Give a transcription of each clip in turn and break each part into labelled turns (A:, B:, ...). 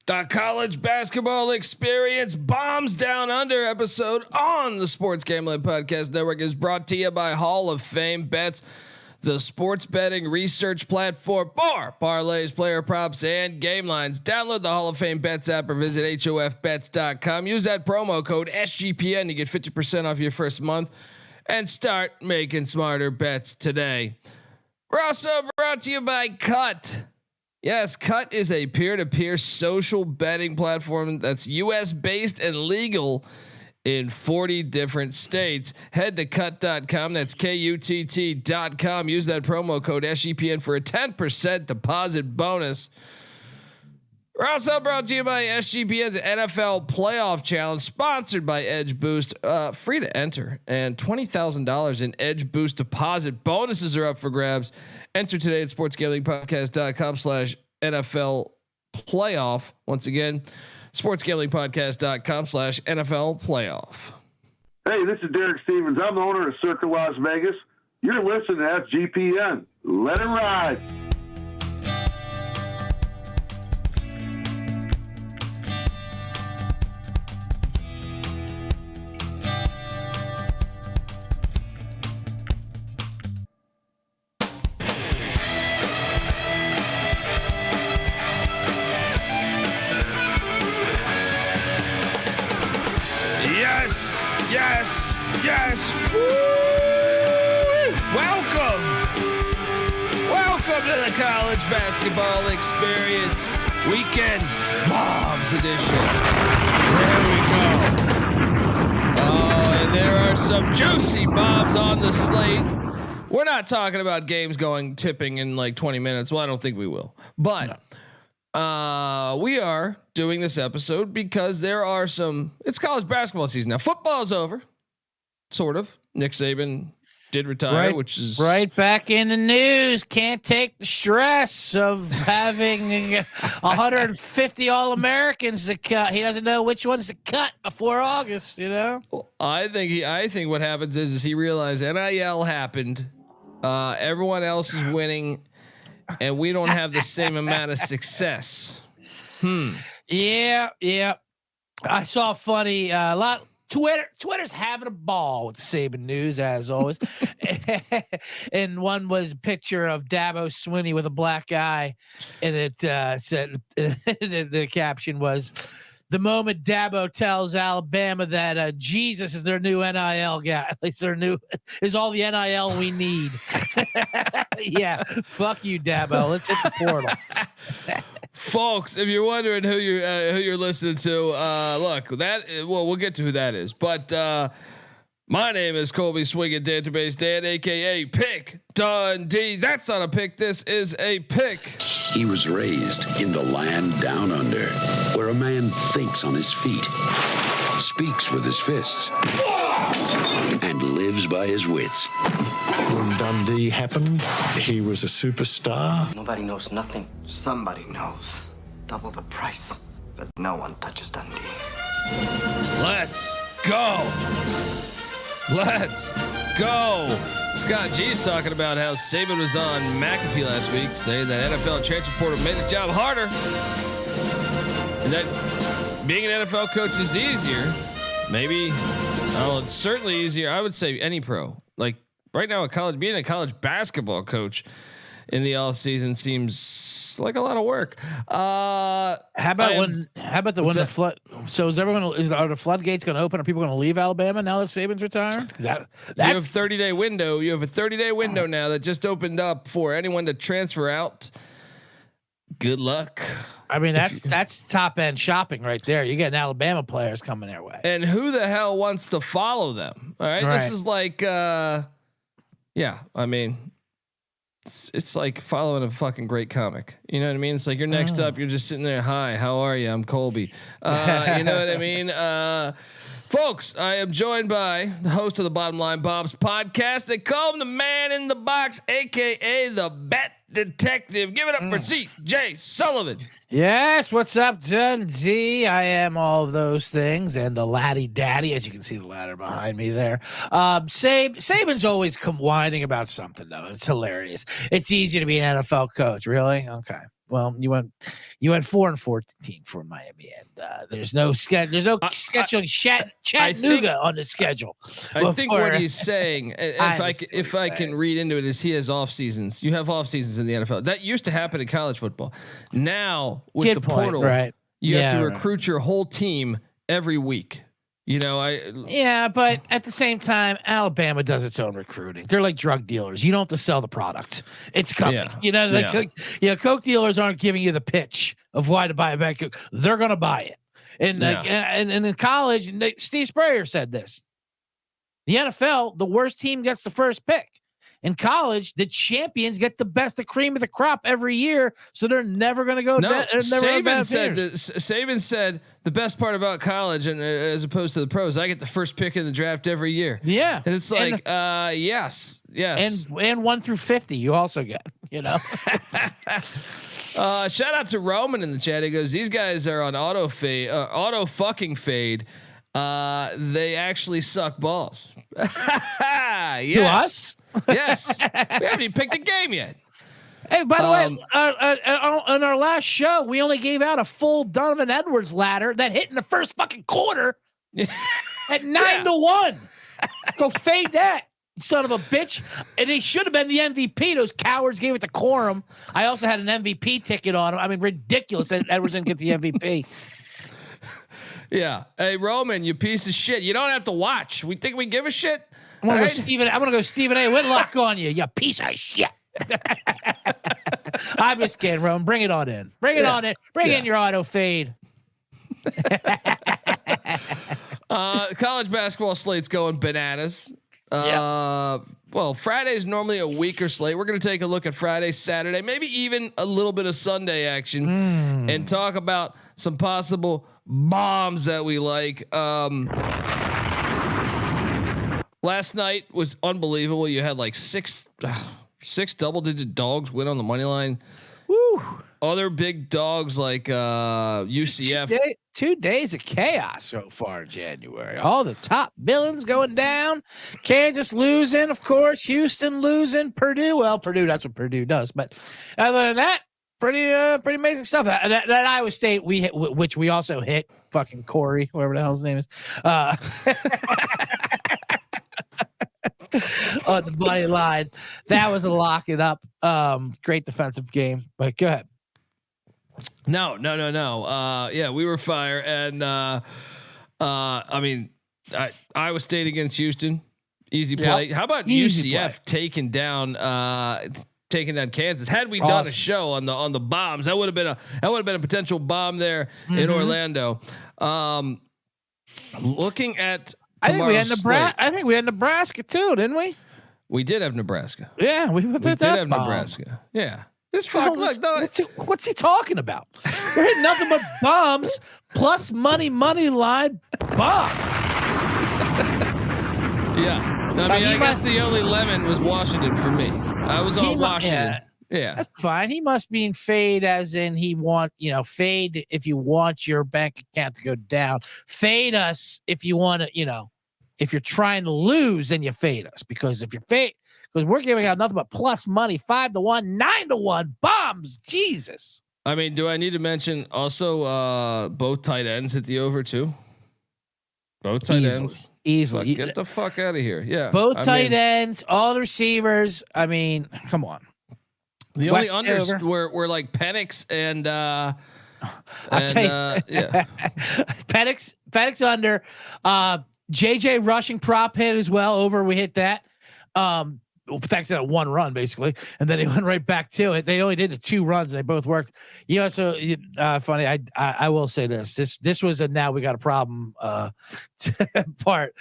A: The college basketball experience bombs down under episode on the Sports Gambling Podcast Network is brought to you by Hall of Fame Bets, the sports betting research platform for parlays, player props, and game lines. Download the Hall of Fame Bets app or visit hofbets.com. Use that promo code SGPN to get 50% off your first month and start making smarter bets today. We're also brought to you by Cut. Yes, Cut is a peer-to-peer social betting platform that's US based and legal in 40 different states. Head to cut.com. That's KUTT.com. Use that promo code SGPN for a 10% deposit bonus. We're also brought to you by SGPN's NFL Playoff Challenge, sponsored by Edge Boost. Free to enter, and $20,000 in Edge Boost deposit bonuses are up for grabs. Enter today at sportsgamblingpodcast.com/NFL playoff. Once again, sportsgamblingpodcast.com/NFL playoff.
B: Hey, this is Derek Stevens. I'm the owner of Circa Las Vegas. You're listening to SGPN. Let it ride.
A: Yes. Woo! Welcome to the college basketball experience weekend bombs edition. There we go. Oh, and there are some juicy bombs on the slate. We're not talking about games going tipping in like 20 minutes. Well, I don't think we will, but we are doing this episode because there are it's college basketball season now. Football's over. Sort of. Nick Saban did retire, which is
C: right back in the news. Can't take the stress of having 150 All-Americans to cut. He doesn't know which ones to cut before August. You know.
A: Well, I think what happens is he realized NIL happened. Everyone else is winning, and we don't have the same amount of success.
C: Yeah. I saw funny Twitter's having a ball with the Saban news as always. And one was a picture of Dabo Swinney with a black eye, and it said the caption was, "The moment Dabo tells Alabama that Jesus is their new NIL guy, at least is all the NIL we need." Yeah, fuck you, Dabo. Let's hit the portal.
A: Folks, if you're wondering who you're listening to, we'll get to who that is. But my name is Colby Swinging Database Dan, aka Pick Dundee. That's not a pick. This is a pick.
D: He was raised in the land down under, where a man thinks on his feet, speaks with his fists, and lives by his wits.
E: When Dundee happened, he was a superstar.
F: Nobody knows nothing. Somebody knows. Double the price. But no one touches Dundee.
A: Let's go. Scott G's talking about how Saban was on McAfee last week, saying that NFL transfer portal made his job harder, and that being an NFL coach is easier. Maybe, it's certainly easier. I would say any pro. Like right now, being a college basketball coach in the off season seems like a lot of work. How about
C: the flood? So are the floodgates going to open? Are people going to leave Alabama now that Saban's retired?
A: You have a 30-day window. You have a 30-day window now that just opened up for anyone to transfer out. Good luck.
C: I mean, that's top end shopping right there. You're getting Alabama players coming their way.
A: And who the hell wants to follow them? All right. This is like, I mean, it's like following a fucking great comic. You know what I mean? It's like you're next up. You're just sitting there. Hi, how are you? I'm Colby. You know what I mean? Folks, I am joined by the host of the Bottom Line Bombs podcast. They call him the man in the box, aka the Bet Detective. Give it up for C.J. Sullivan.
C: Yes, what's up, Dundee? I am all of those things and a laddie daddy, as you can see the ladder behind me there. Saban's always whining about something though. It's hilarious. It's easy to be an NFL coach, really? Okay. well, you went 4-14 for Miami, and there's no scheduling Chattanooga on the schedule.
A: I think what he's saying, if I can read into it, is he has off seasons. You have off seasons in the NFL. That used to happen in college football. Now with the portal,
C: right?
A: You have to recruit your whole team every week. But
C: at the same time, Alabama does its own recruiting. They're like drug dealers. You don't have to sell the product; it's coming. Yeah. Coke dealers aren't giving you the pitch of why to buy a bag. They're going to buy it. And and in college, Steve Spurrier said this: the NFL, the worst team gets the first pick. In college, the champions get the best, the cream of the crop every year, so they're never going to go.
A: Saban said the best part about college, and as opposed to the pros, I get the first pick in the draft every year.
C: Yeah,
A: and it's like, yes,
C: and 1 through 50, you also get.
A: Shout out to Roman in the chat. He goes, "These guys are on auto fucking fade. They actually suck balls." Yes.
C: To us?
A: Yes. We haven't even picked a game yet.
C: Hey, by the way, on our last show, we only gave out a full Donovan Edwards ladder that hit in the first fucking quarter at 9-1. Go fade that, son of a bitch. And he should have been the MVP. Those cowards gave it to Corum. I also had an MVP ticket on him. I mean, ridiculous that Edwards didn't get the MVP.
A: Yeah. Hey, Roman, you piece of shit. You don't have to watch. We think we give a shit.
C: I'm gonna go Stephen A. Whitlock on you piece of shit. I'm just kidding, Roman. Bring it on in. Bring it on in. Bring in your auto fade.
A: College basketball slate's going bananas. Well, Friday's normally a weaker slate. We're going to take a look at Friday, Saturday, maybe even a little bit of Sunday action and talk about some possible bombs that we like. Last night was unbelievable. You had like six double-digit dogs win on the money line.
C: Woo.
A: Other big dogs like UCF.
C: 2 days of chaos so far in January. All the top villains going down. Kansas losing, of course. Houston losing. Purdue. Well, Purdue, that's what Purdue does. But other than that, pretty amazing stuff. That Iowa State we hit, which we also hit. Fucking Corey, whoever the hell his name is. On the money line. That was a lock it up. Great defensive game. But go ahead.
A: No. Yeah, we were fire. And I mean, Iowa State against Houston, easy play. How about UCF taking down Kansas? Had we done a show on the bombs, that would have been a potential bomb there in Orlando. Looking at
C: I think we had Nebraska too, didn't we?
A: We did have Nebraska.
C: Yeah, we did have
A: Nebraska. Yeah.
C: What's he talking about? We're hitting nothing but bombs plus money line bombs.
A: Yeah. I guess the only lemon was Washington for me. I was on Washington. Yeah. That's
C: fine. He must mean fade as in fade if you want your bank account to go down. Fade us if you want to, if you're trying to lose, then you fade us. Because if you're because we're giving out nothing but plus money, 5-1, 9-1 bombs. Jesus.
A: I mean, do I need to mention also both tight ends hit the over too? Both tight ends.
C: Easily.
A: Get the fuck out of here. Yeah.
C: Both tight ends, all the receivers. I mean, come on.
A: The only unders were like Penix and
C: Penix under. JJ rushing prop hit as well. Over, we hit that. Thanks to that one run basically, and then he went right back to it. They only did the 2 runs. And they both worked. So funny. I will say this was a now we got a problem part.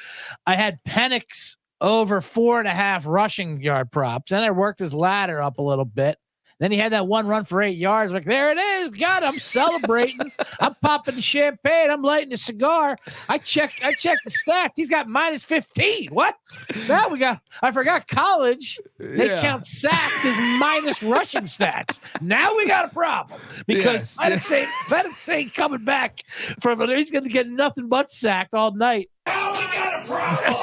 C: I had Penix over 4.5 rushing yard props, and I worked his ladder up a little bit. Then he had that 1 run for 8 yards. Like, there it is. God, I'm celebrating. I'm popping the champagne. I'm lighting the cigar. I checked the stats. He's got -15. What? Now I forgot college. They count sacks as minus rushing stats. Now we got a problem because Penix ain't coming back from it. He's going to get nothing but sacked all night.
G: Now we got a problem.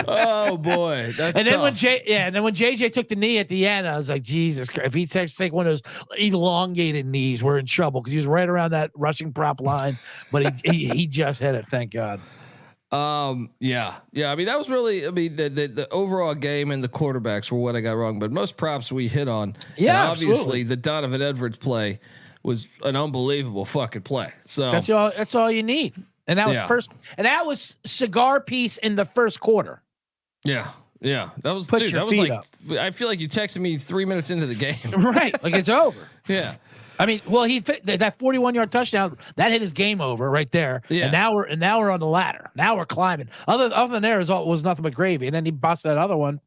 A: Oh boy, that's
C: and then
A: tough.
C: and then when JJ took the knee at the end, I was like, Jesus Christ! If he takes take one of those elongated knees, we're in trouble because he was right around that rushing prop line, but he just hit it. Thank God.
A: Yeah. I mean, that was really. I mean, the overall game and the quarterbacks were what I got wrong, but most props we hit on.
C: Yeah,
A: and obviously
C: absolutely.
A: the Donovan Edwards play was an unbelievable fucking play. So
C: That's all you need. And that was that was cigar piece in the first quarter.
A: Yeah. That was
C: Put
A: dude.
C: your
A: That was
C: feet
A: like
C: up.
A: I feel like you texted me 3 minutes into the game.
C: Right, like it's over.
A: Yeah.
C: I mean, well, he fit that 41-yard touchdown that hit his game over right there.
A: Yeah.
C: And now we're on the ladder. Now we're climbing. Other than there was nothing but gravy. And then he busted that other one.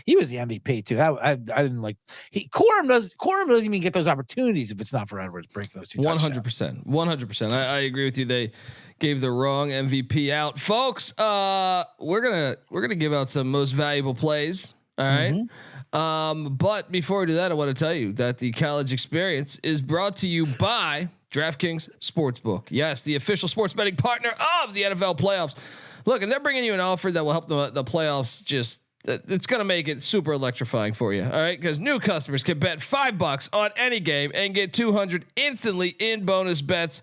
C: He was the MVP too. I didn't like. Corum doesn't even get those opportunities if it's not for Edwards breaking those two.
A: 100%. I agree with you. They gave the wrong MVP out, folks. We're gonna give out some most valuable plays. All right. But before we do that, I want to tell you that the college experience is brought to you by DraftKings Sportsbook. Yes, the official sports betting partner of the NFL playoffs. Look, and they're bringing you an offer that will help the playoffs just. It's going to make it super electrifying for you. All right. Because new customers can bet $5 on any game and get 200 instantly in bonus bets.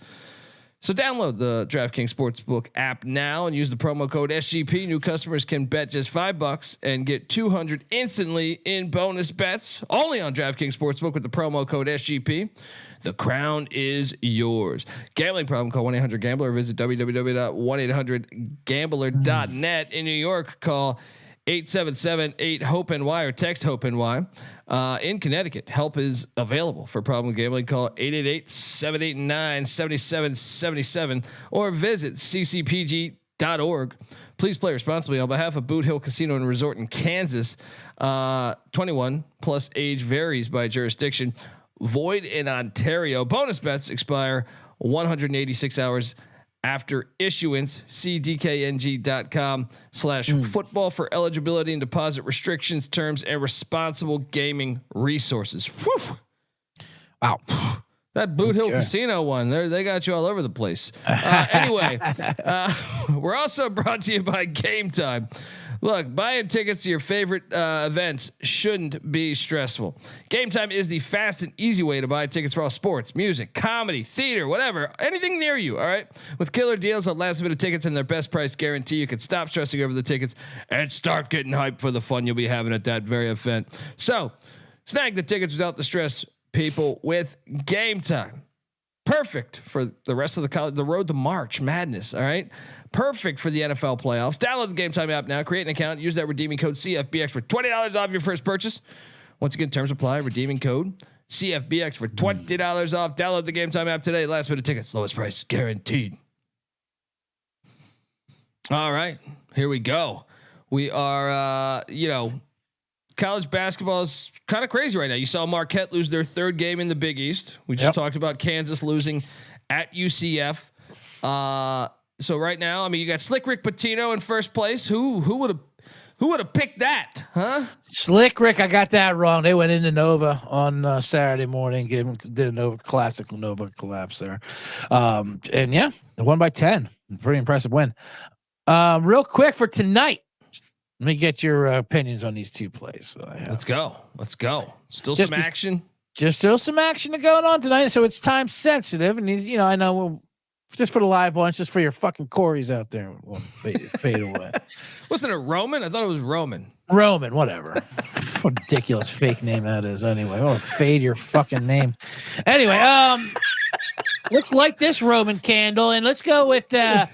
A: So download the DraftKings Sportsbook app now and use the promo code SGP. New customers can bet just $5 and get 200 instantly in bonus bets only on DraftKings Sportsbook with the promo code SGP. The crown is yours. Gambling problem? Call 1-800-GAMBLER or visit www.1800gambler.net. In New York, call 877-8-HOPE-NY or text HOPE-NY. In Connecticut, help is available for problem gambling. Call 888-789-7777 or visit ccpg.org. Please play responsibly on behalf of Boot Hill Casino and Resort in Kansas. 21 plus age varies by jurisdiction. Void in Ontario. Bonus bets expire 186 hours after issuance. See dkng.com/football for eligibility and deposit restrictions, terms, and responsible gaming resources. Whew.
C: Wow.
A: That Boot Hill Casino one, they got you all over the place. Anyway, we're also brought to you by Game Time. Look, buying tickets to your favorite events shouldn't be stressful. Game Time is the fast and easy way to buy tickets for all sports, music, comedy, theater, whatever, anything near you. All right. With killer deals on last minute tickets and their best price guarantee, you can stop stressing over the tickets and start getting hyped for the fun you'll be having at that very event. So snag the tickets without the stress, people, with Game Time. Perfect for the rest of the road to March Madness. All right. Perfect for the NFL playoffs. Download the Game Time app now. Create an account. Use that redeeming code CFBX for $20 off your first purchase. Once again, terms apply. Redeeming code CFBX for $20 off. Download the Game Time app today. Last minute tickets, lowest price guaranteed. All right, here we go. We are, college basketball is kind of crazy right now. You saw Marquette lose their third game in the Big East. We just talked about Kansas losing at UCF. So right now, I mean, you got Slick Rick Pitino in first place. Who would have picked that, huh?
C: Slick Rick, I got that wrong. They went into Nova on Saturday morning, did a Nova classical Nova collapse there, and yeah, they won by 10. Pretty impressive win. Real quick for tonight, let me get your opinions on these two plays.
A: Let's go. Still some action.
C: Just still some action going on tonight, so it's time sensitive, and I know just for the live ones, just for your fucking Corys out there, won't fade away.
A: Wasn't it Roman? I thought it was Roman.
C: Roman, whatever. What ridiculous fake name that is. Anyway, I'll fade your fucking name. Anyway, let's light this Roman candle and let's go with. How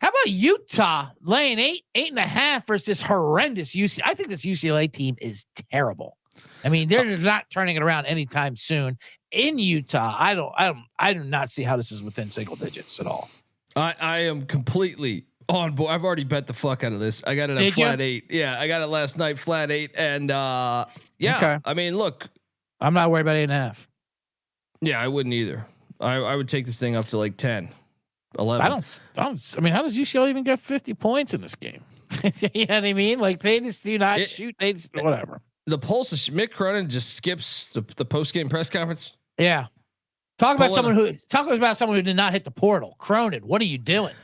C: about Utah laying 8.5 versus this horrendous UCLA? I think this UCLA team is terrible. I mean, they're not turning it around anytime soon. In Utah, I do not see how this is within single digits at all.
A: I am completely on board. I've already bet the fuck out of this. I got it at flat 8. Yeah, I got it last night, flat 8, and okay. I mean, look,
C: I'm not worried about 8.5.
A: Yeah, I wouldn't either. I would take this thing up to like 10, 11.
C: I mean, how does UCLA even get 50 points in this game? You know what I mean? Like they just do not shoot. They just whatever.
A: The pulse of Mick Cronin just skips the post game press conference.
C: Yeah. Talk about someone who did not hit the portal. Cronin, what are you doing?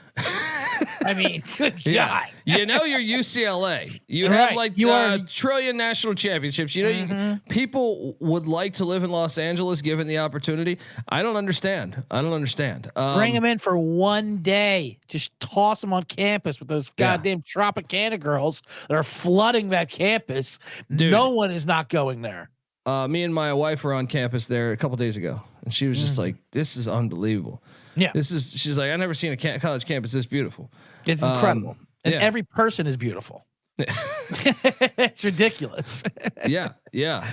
C: I mean, good God.
A: You know, you're UCLA. You
C: Right.
A: have like
C: You are-
A: trillion national championships. You know, people would like to live in Los Angeles given the opportunity. I don't understand.
C: Bring them in for one day. Just toss them on campus with those goddamn Tropicana girls that are flooding that campus.
A: Dude.
C: No one is not going there.
A: Me and my wife were on campus there a couple days ago, and she was just like, "This is unbelievable."
C: Yeah.
A: She's like, "I never seen a college campus this beautiful."
C: It's incredible. And
A: yeah.
C: every person is beautiful. It's ridiculous.
A: Yeah.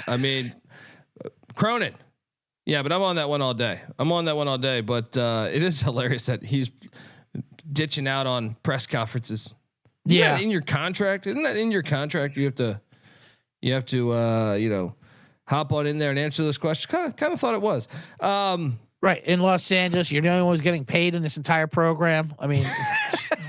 A: I mean, Cronin. Yeah, but I'm on that one all day. But it is hilarious that he's ditching out on press conferences. Isn't that in your contract? Isn't that in your contract? You have to, hop on in there and answer those questions. Kind of thought it was.
C: Right. In Los Angeles, you're the only one who's getting paid in this entire program. I mean,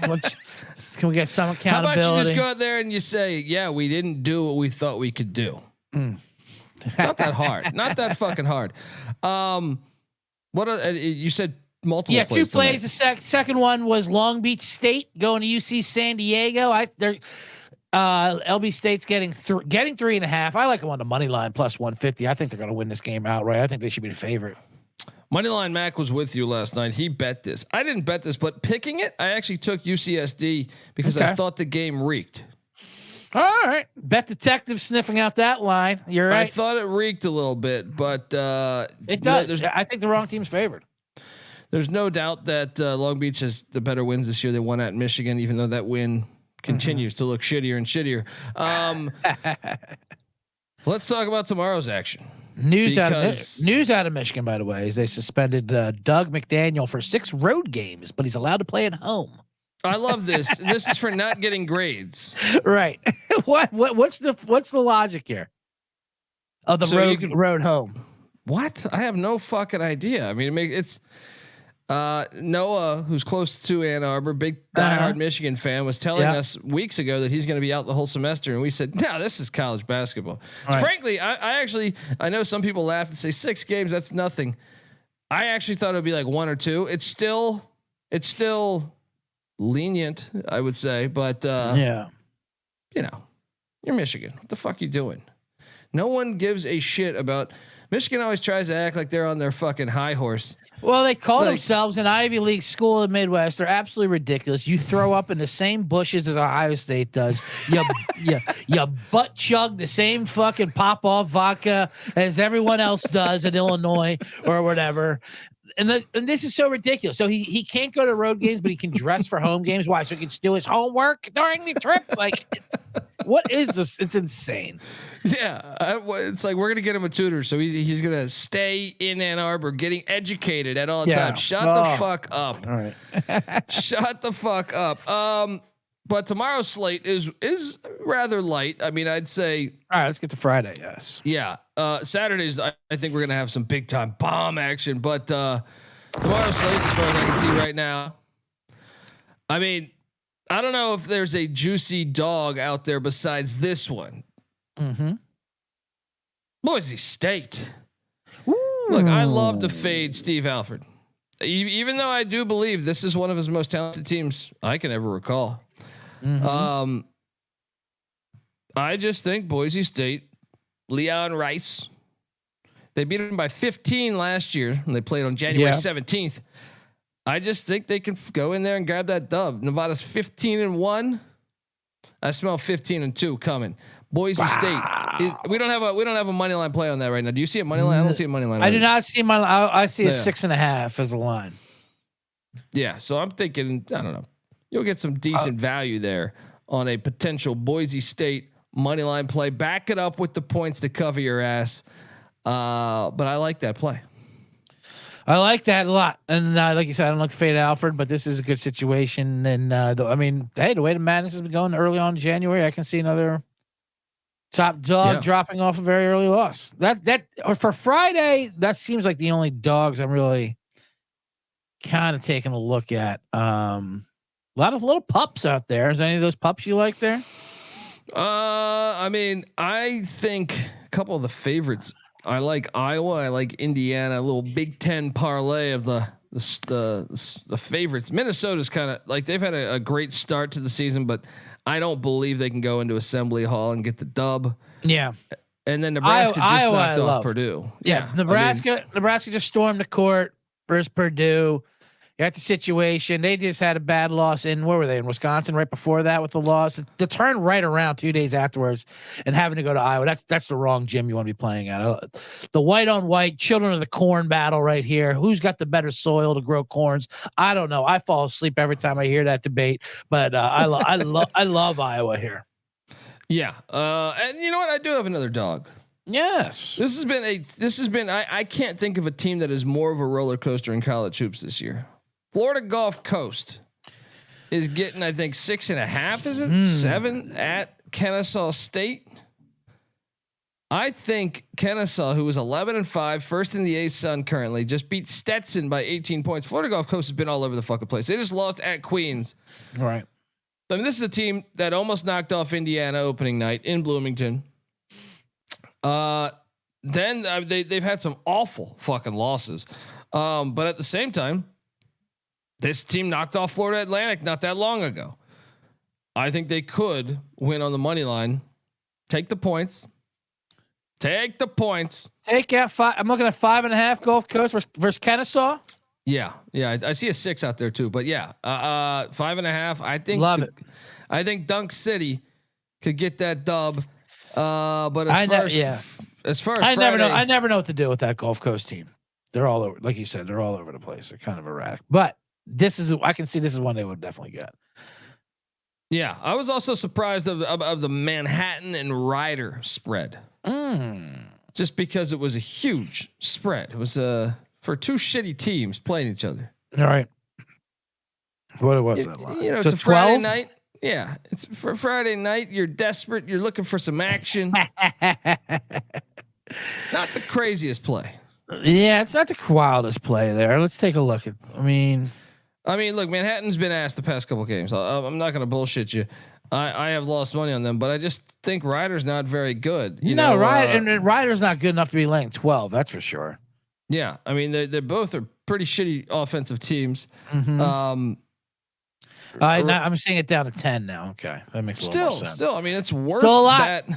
C: can we get some accountability?
A: How about you just go out there and you say, yeah, we didn't do what we thought we could do. It's not that hard. Not that fucking hard. What you said multiple plays.
C: Yeah, 2 plays. The second one was Long Beach State going to UC San Diego. LB State's getting 3.5. I like them on the money line plus 150. I think they're going to win this game outright. I think they should be the favorite.
A: Moneyline Mac was with you last night. He bet this. I didn't bet this, but picking it, I actually took UCSD because I thought the game reeked.
C: All right. Bet detective sniffing out that line. You're right.
A: I thought it reeked a little bit, but
C: it does. I think the wrong team's favored.
A: There's no doubt that Long Beach has the better wins this year. They won at Michigan, even though that win continues to look shittier and shittier. Let's talk about tomorrow's action.
C: News out of Michigan, by the way, is they suspended Doug McDaniel for 6 road games, but he's allowed to play at home.
A: I love this. This is for not getting grades.
C: Right. What's the logic here? Of the road home.
A: What? I have no fucking idea. I mean, it's Noah, who's close to Ann Arbor, big diehard Michigan fan, was telling us weeks ago that he's going to be out the whole semester, and we said, "No, this is college basketball." Right. Frankly, I know some people laugh and say 6 games, that's nothing. I actually thought it would be like 1 or 2. It's still lenient, I would say, but you're Michigan. What the fuck you doing? No one gives a shit about Michigan. Always tries to act like they're on their fucking high horse.
C: Well, they call themselves an Ivy League school in the Midwest. They're absolutely ridiculous. You throw up in the same bushes as Ohio State does. You butt chug the same fucking pop-off vodka as everyone else does in Illinois or whatever. And this is so ridiculous. So he can't go to road games, but he can dress for home games. Why? So he can do his homework during the trip? Like, what is this? It's insane.
A: Yeah, it's like we're gonna get him a tutor, so he's gonna stay in Ann Arbor, getting educated at all times. Shut the fuck up. All right, shut the fuck up. But tomorrow's slate is rather light. I mean, I'd say.
C: All right, let's get to Friday. Yes.
A: Yeah. Saturdays, I think we're gonna have some big time bomb action. But tomorrow's slate, as far as I can see right now, I mean, I don't know if there's a juicy dog out there besides this one. Boise State. Ooh. Look, I love to fade Steve Alford, even though I do believe this is one of his most talented teams I can ever recall. I just think Boise State, Leon Rice, they beat him by 15 last year when they played on January 17th. I just think they can go in there and grab that dub. Nevada's 15-1. I smell 15-2 coming. Boise State. We don't have a money line play on that right now. Do you see a money line? I don't see a money line.
C: I do not see I see a 6.5 as a line.
A: Yeah. So I'm thinking, I don't know. You'll get some decent value there on a potential Boise State money line play. Back it up with the points to cover your ass. But I like that play.
C: I like that a lot. And like you said, I don't like to fade Alfred, but this is a good situation. And I mean, hey, the way the madness has been going early on in January, I can see another top dog dropping off a very early loss. Or for Friday, that seems like the only dogs I'm really kind of taking a look at. A lot of little pups out there. Is there any of those pups you like there?
A: I mean, I think a couple of the favorites. I like Iowa. I like Indiana. A little Big Ten parlay of the the favorites. Minnesota's kind of like they've had a great start to the season, but I don't believe they can go into Assembly Hall and get the dub.
C: Yeah.
A: And then Nebraska just
C: Iowa,
A: knocked off Purdue.
C: Yeah, Nebraska just stormed the court versus Purdue. You got the situation. They just had a bad loss in where were they in Wisconsin right before that with the loss. To turn right around 2 days afterwards and having to go to Iowa. That's the wrong gym you want to be playing at. The white on white children of the corn battle right here. Who's got the better soil to grow corns? I don't know. I fall asleep every time I hear that debate, but I love Iowa here.
A: Yeah. And you know what? I do have another dog.
C: Yes.
A: This has been I can't think of a team that is more of a roller coaster in college hoops this year. Florida Gulf Coast is getting, I think, 6.5. Is it 7 at Kennesaw State? I think Kennesaw, who was 11-5, first in the A-Sun currently, just beat Stetson by 18 points. Florida Gulf Coast has been all over the fucking place. They just lost at Queens.
C: All right.
A: I mean, this is a team that almost knocked off Indiana opening night in Bloomington. Then they've had some awful fucking losses. But at the same time, this team knocked off Florida Atlantic not that long ago. I think they could win on the money line. Take the points. Take out 5. I'm looking at 5.5 Gulf Coast versus Kennesaw. Yeah. I see a 6 out there too, but yeah, 5.5. I think I think Dunk City could get that dub. But as far as
C: I never know what to do with that Gulf Coast team. They're all over, like you said, they're all over the place. They're kind of erratic, but I can see this is one they would definitely get.
A: Yeah, I was also surprised of the Manhattan and Rider spread. Just because it was a huge spread. It was for two shitty teams playing each other.
C: All right. What was that line?
A: You know, it's a Friday night. Yeah, it's for Friday night. You're desperate. You're looking for some action. Not the craziest play.
C: Yeah, it's not the wildest play there. Let's take a look at. I mean,
A: look, Manhattan's been asked the past couple games. I'm not going to bullshit you. I have lost money on them, but I just think Ryder's not very good.
C: Ryder's not good enough to be laying 12. That's for sure.
A: Yeah, I mean they both are pretty shitty offensive teams.
C: Mm-hmm. I'm seeing it down to 10 now. Okay, that makes a little more sense.
A: Still, I mean it's worth
C: still a lot.
A: That.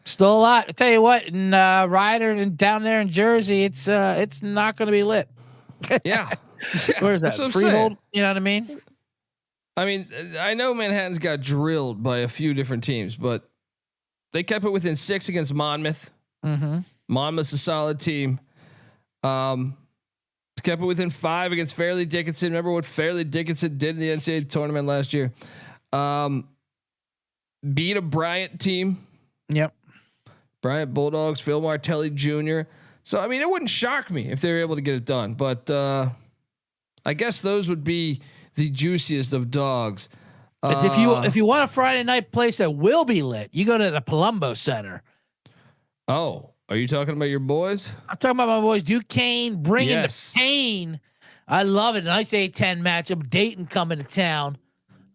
C: Still a lot. I tell you what, in Ryder and down there in Jersey, it's not going to be lit.
A: Yeah.
C: Where is that? Freehold? You know what I mean?
A: I know Manhattan's got drilled by a few different teams, but they kept it within 6 against Monmouth.
C: Mm-hmm.
A: Monmouth's a solid team. Kept it within 5 against Fairleigh Dickinson. Remember what Fairleigh Dickinson did in the NCAA tournament last year? Beat a Bryant team.
C: Yep.
A: Bryant Bulldogs, Phil Martelli Jr. So, I mean, it wouldn't shock me if they were able to get it done, but I guess those would be the juiciest of dogs.
C: But if you want a Friday night place that will be lit, you go to the Palumbo Center.
A: Oh, are you talking about your boys? I'm
C: talking about my boys, Duquesne, bringing the pain. I love it. Nice 8-10 matchup. Dayton coming to town.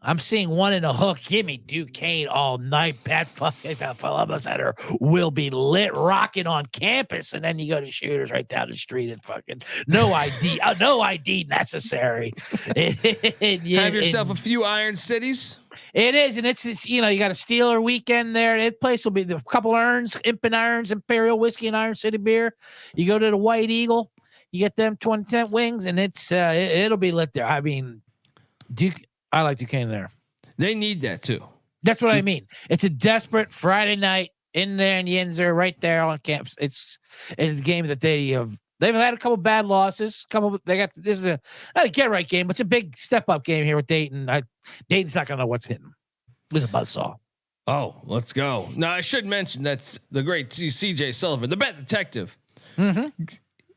C: I'm seeing 1 in a hook. Give me Duquesne all night. That fucking Palumbo Center will be lit, rocking on campus, and then you go to Shooters right down the street and fucking no ID necessary.
A: Have yourself a few Iron Cities.
C: It is, and it's you got a Steeler weekend there. That place will be a couple irons, Impin' Irons, Imperial Whiskey, and Iron City beer. You go to the White Eagle, you get them 20-cent wings, and it'll be lit there. I mean, I like Duquesne there. They
A: need that too.
C: That's what I mean. It's a desperate Friday night in there in Yinzer, right there on campus. It's a game that they've had a couple bad losses. This is not a get right game, but it's a big step up game here with Dayton. Dayton's not gonna know what's hitting. This is a buzzsaw.
A: Oh, let's go. Now I should mention that's the great CJ Sullivan, the bet detective,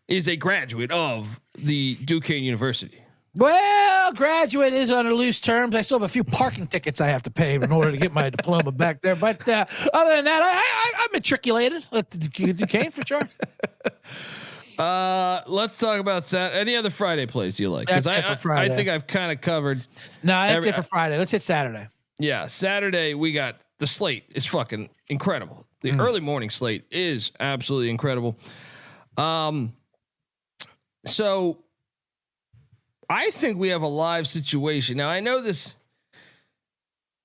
A: is a graduate of the Duquesne University.
C: Well, graduate is under loose terms. I still have a few parking tickets I have to pay in order to get my diploma back there. But other than that, I'm matriculated at Duquesne for sure.
A: Let's talk about any other Friday plays you like? Because I think I've kind of covered.
C: No, that's it for Friday. Let's hit Saturday.
A: Yeah, Saturday we got the slate is fucking incredible. The early morning slate is absolutely incredible. So I think we have a live situation. Now I know this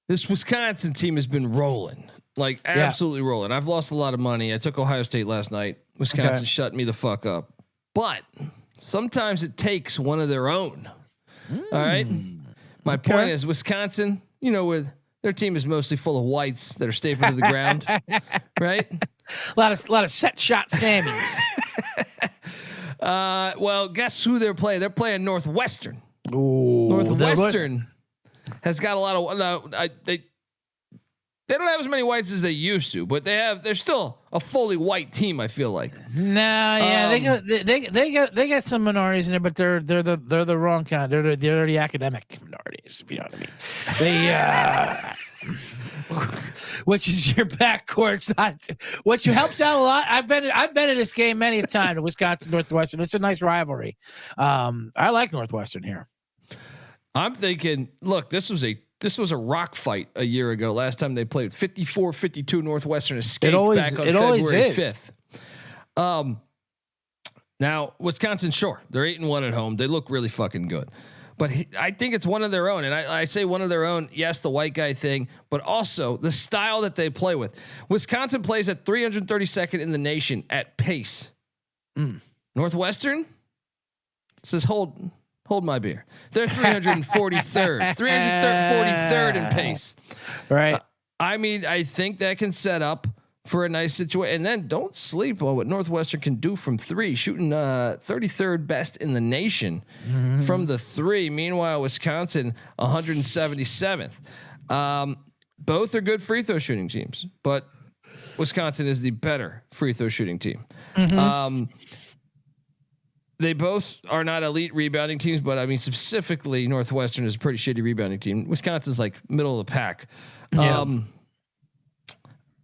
A: Wisconsin team has been rolling, like absolutely rolling. I've lost a lot of money. I took Ohio State last night. Wisconsin shut me the fuck up. But sometimes it takes one of their own. All right. My point is Wisconsin, you know, with their team is mostly full of whites that are stapled to the ground, right?
C: A lot of set shot Sammies.
A: Well, guess who they're playing? They're playing Northwestern.
C: Ooh,
A: Northwestern has got a lot of. They don't have as many whites as they used to, but they're still a fully white team. I feel like.
C: No, yeah, they got some minorities in there, but they're the wrong kind. They're the academic minorities, if you know what I mean. Which is your backcourt, which helps out a lot. I've been in this game many a time. Wisconsin Northwestern. It's a nice rivalry. I like Northwestern here.
A: I'm thinking, look, this was a rock fight a year ago. Last time they played 54-52 Northwestern escaped back on February 5th. Now Wisconsin, sure, they're 8-1 at home. They look really fucking good, but I think it's one of their own. And I say one of their own. Yes, the white guy thing, but also the style that they play with. Wisconsin plays at 332nd in the nation at pace. Northwestern says hold my beer. They're 343rd, 343rd in pace.
C: Right.
A: I mean, I think that can set up for a nice situation. And then don't sleep on what Northwestern can do from three, shooting 33rd best in the nation from the three. Meanwhile, Wisconsin 177th. Both are good free throw shooting teams, but Wisconsin is the better free throw shooting team. They both are not elite rebounding teams, but I mean, specifically Northwestern is a pretty shitty rebounding team. Wisconsin's like middle of the pack. Yeah.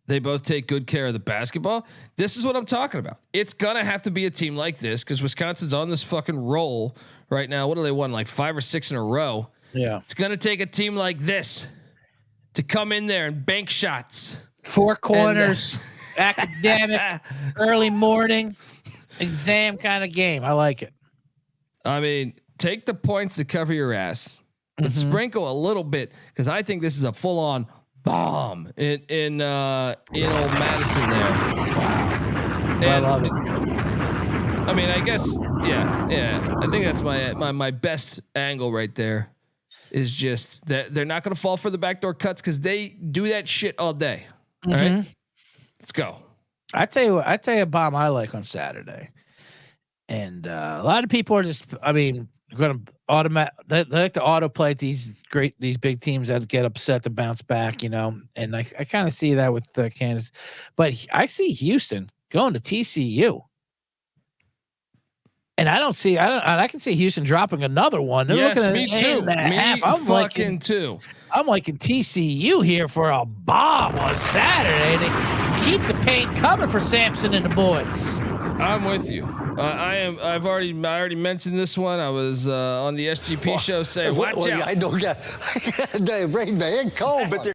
A: They both take good care of the basketball. This is what I'm talking about. It's gonna have to be a team like this because Wisconsin's on this fucking roll right now. What do they won? Like 5 or 6 in a row. Yeah. It's gonna take a team like this to come in there and bank shots.
C: 4 corners, academic, early morning exam kind of game. I like it.
A: I mean, take the points to cover your ass, but sprinkle a little bit because I think this is a full on bomb in old Madison there. Wow. I love it. I mean, I guess yeah. I think that's my best angle right there. Is just that they're not going to fall for the backdoor cuts because they do that shit all day. All right, let's go.
C: I tell you a bomb I like on Saturday, and a lot of people are just, I mean, going to they like to autoplay these big teams that get upset to bounce back, you know, and I kind of see that with Kansas, but I see Houston going to TCU. And I can see Houston dropping another one. They're
A: yes,
C: looking at
A: me too.
C: I'm
A: fucking too.
C: I'm liking TCU here for a bomb on Saturday. They keep the pain coming for Sampson and the boys.
A: I'm with you. I've already mentioned this one. I was on the SGP show saying, "Watch out!"
G: I got rain, man, cold, but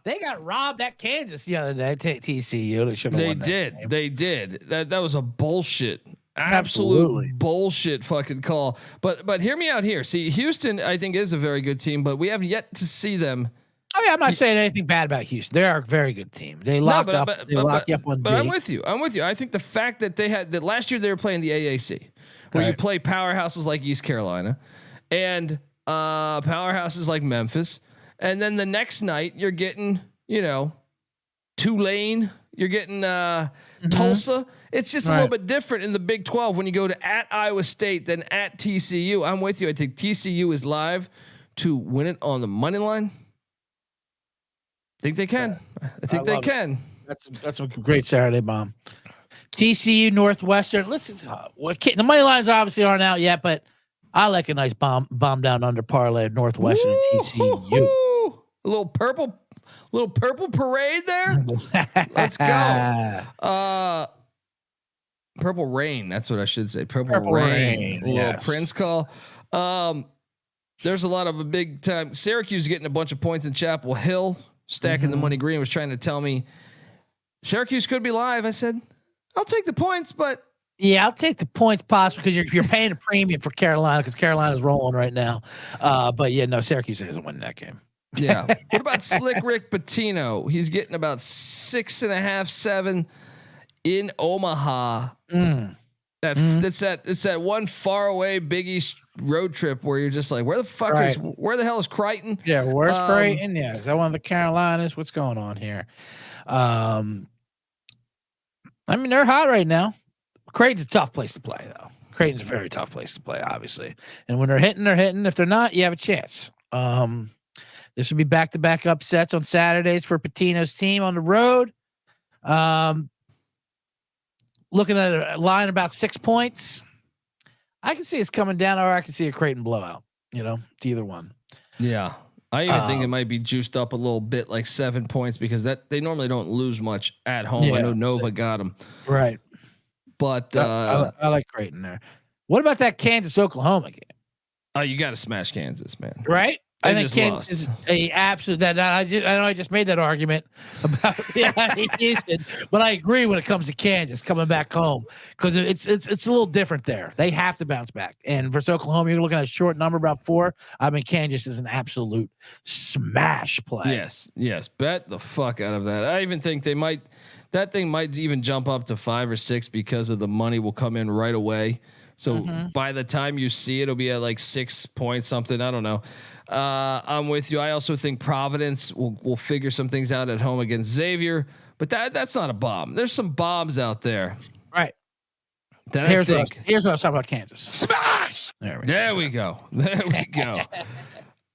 C: they got robbed at Kansas the other day. TCU.
A: They did. That was a bullshit. Absolute bullshit fucking call. But hear me out here. See, Houston, I think, is a very good team, but we have yet to see them.
C: Oh yeah, I'm not saying anything bad about Houston. They are a very good team. They locked you up on.
A: But I'm with you. I think the fact that they had that last year they were playing the AAC, where you play powerhouses like East Carolina, and powerhouses like Memphis, and then the next night you're getting, you know, Tulane. You're getting Tulsa. It's just a little bit different in the Big 12 when you go to at Iowa State than at TCU. I'm with you. I think TCU is live to win it on the money line. I think they can. I think they can.
C: That's a great Saturday bomb. TCU Northwestern. Listen, the money lines obviously aren't out yet, but I like a nice bomb down under parlay of Northwestern and TCU.
A: A little purple parade there. Let's go. Purple rain. That's what I should say. Purple rain. Little Prince call. There's a lot of a big time. Syracuse getting a bunch of points in Chapel Hill. Stacking the money. Green was trying to tell me Syracuse could be live. I said, I'll take the points, but
C: Yeah, I'll take the points possible because you're paying a premium for Carolina because Carolina's rolling right now. But yeah, no, Syracuse isn't winning that game.
A: Yeah. What about Slick Rick Pitino? He's getting about 6.5, 7 in Omaha. It's that one far away Big East road trip where you're just like, where the hell is Crichton?
C: Yeah, where's Creighton? Yeah, is that one of the Carolinas? What's going on here? I mean, they're hot right now. Creighton's a tough place to play, though. Creighton's a very tough place to play, obviously. And when they're hitting, they're hitting. If they're not, you have a chance. This will be back-to-back upsets on Saturdays for Pitino's team on the road. Looking at a line about 6 points. I can see it's coming down, or I can see a Creighton blowout. It's either one.
A: Yeah. I even think it might be juiced up a little bit, like 7 points, because they normally don't lose much at home. Yeah. I know Nova got them.
C: Right.
A: But
C: I like Creighton there. What about that Kansas-Oklahoma game?
A: Oh, you got to smash Kansas, man.
C: Right? I think Kansas is a absolute. That I know I just made that argument about Houston, but I agree when it comes to Kansas coming back home because it's a little different there. They have to bounce back, and versus Oklahoma, you're looking at a short number, about 4. I mean, Kansas is an absolute smash play.
A: Yes, bet the fuck out of that. I even think that thing might even jump up to 5 or 6 because of the money will come in right away. So by the time you see it, it'll be at like 6 points something. I don't know. I'm with you. I also think Providence will figure some things out at home against Xavier, but that's not a bomb. There's some bombs out there.
C: Right.
A: Here's what
C: I was talking about Kansas. Smash!
A: There we go.